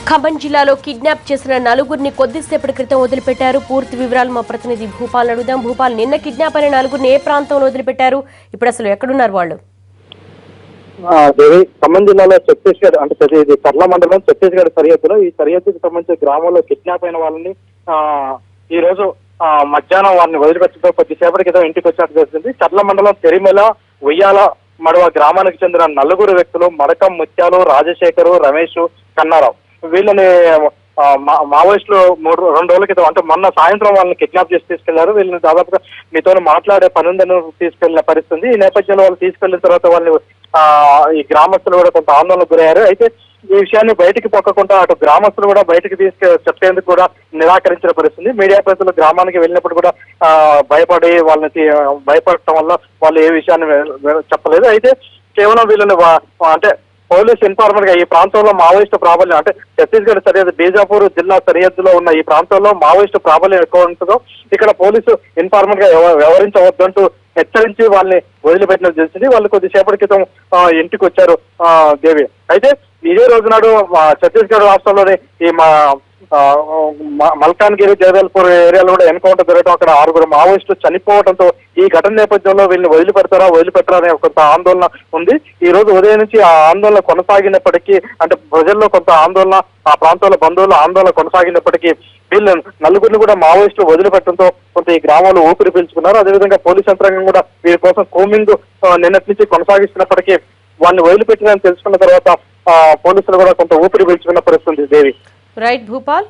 ఖమ్మం జిల్లాలో కిడ్నాప్ చేసిన నలుగురిని కొద్దిసేపటి క్రితం వదిలిపెట్టారు. పూర్తి వివరాలు మా ప్రతినిధి భూపాల్ అడుగుదాం. భూపాల్, నిన్న కిడ్నాప్ అయిన నలుగురిని ఏ ప్రాంతంలో వదిలిపెట్టారు? ఇప్పుడు అసలు ఎక్కడున్నారు వాళ్ళు? దేవి, ఖమ్మం జిల్లాలో ఛత్తీస్గఢ్ అంటే ఇది కర్ల మండలం ఛత్తీస్గఢ్ సరిహద్దులో ఈ సరిహద్దుకు సంబంధించిన గ్రామంలో కిడ్నాప్ అయిన వాళ్ళని ఈ రోజు మధ్యాహ్నం వారిని వదిలిపెట్టడంతో కొద్దిసేపటి క్రితం ఇంటికి వచ్చినట్టు తెలిసింది. కర్ల మండలం తెరిమెల, ఉయ్యాల మడవ గ్రామానికి చెందిన నలుగురు వ్యక్తులు మడకం, ముత్యాలు, రాజశేఖరు, రమేష్, కన్నారావు వీళ్ళని మావోయిస్టులు 2 రోజుల క్రితం అంటే మొన్న సాయంత్రం వాళ్ళని కిడ్నాప్ చేసి తీసుకెళ్లారు. వీళ్ళని దాదాపుగా మీతో మాట్లాడే పని ఉందని తీసుకెళ్లిన పరిస్థితి. ఈ నేపథ్యంలో వాళ్ళు తీసుకెళ్లిన తర్వాత వాళ్ళని ఈ గ్రామస్తులు కూడా కొంత ఆందోళనకు గురయ్యారు. అయితే ఈ విషయాన్ని బయటికి పొక్కకుండా అటు గ్రామస్తులు కూడా బయటికి చెప్పేందుకు కూడా నిరాకరించిన పరిస్థితి. మీడియా ప్రతినిధులు గ్రామానికి వెళ్ళినప్పుడు కూడా భయపడి వాళ్ళని భయపడటం వల్ల వాళ్ళు ఏ విషయాన్ని చెప్పలేదు. అయితే కేవలం వీళ్ళని అంటే పోలీస్ ఇన్ఫార్మర్ గా ఈ ప్రాంతంలో మావోయిస్టు ప్రాబల్యం అంటే ఛత్తీస్గఢ్ సరిహద్దు బీజాపూర్ జిల్లా సరిహద్దులో ఉన్న ఈ ప్రాంతంలో మావోయిస్టు ప్రాబల్యం ఎక్కువ ఉంటుందో ఇక్కడ పోలీసు ఇన్ఫార్మర్ గా వ్యవహరించవద్దంటూ హెచ్చరించి వాళ్ళని వదిలిపెట్టినట్టు తెలిసింది. వాళ్ళు కొద్దిసేపటి క్రితం ఇంటికి వచ్చారు దేవి. అయితే ఇదే రోజు నాడు ఛత్తీస్గఢ్ రాష్ట్రంలోని ఈ మల్కాన్గిరి, జగదల్పూర్ ఏరియాలో కూడా ఎన్కౌంటర్ జరగడం, అక్కడ 6 మావోయిస్టులు చనిపోవడంతో ఈ ఘటన నేపథ్యంలో వీళ్ళని వదిలిపెట్టరా అనే కొంత ఆందోళన ఉంది. ఈ రోజు ఉదయం నుంచి ఆ ఆందోళన కొనసాగినప్పటికీ అంటే ప్రజల్లో కొంత ఆందోళన, ఆ ప్రాంతంలో బంధువుల ఆందోళన కొనసాగినప్పటికీ వీళ్ళు నలుగురిని కూడా మావోయిస్టులు వదిలిపెట్టడంతో కొంత ఈ గ్రామంలో ఊపిరి పీల్చుకున్నారు. అదేవిధంగా పోలీస్ యంత్రాంగం కూడా వీరి కోసం కోమింగ్ నిన్నటి నుంచి కొనసాగిస్తున్నప్పటికీ వాళ్ళని వదిలిపెట్టినని తెలుసుకున్న తర్వాత పోలీసులు కూడా కొంత ఊపిరి పీల్చుకున్న పరిస్థితి దేవి. రైట్ భూపాల్.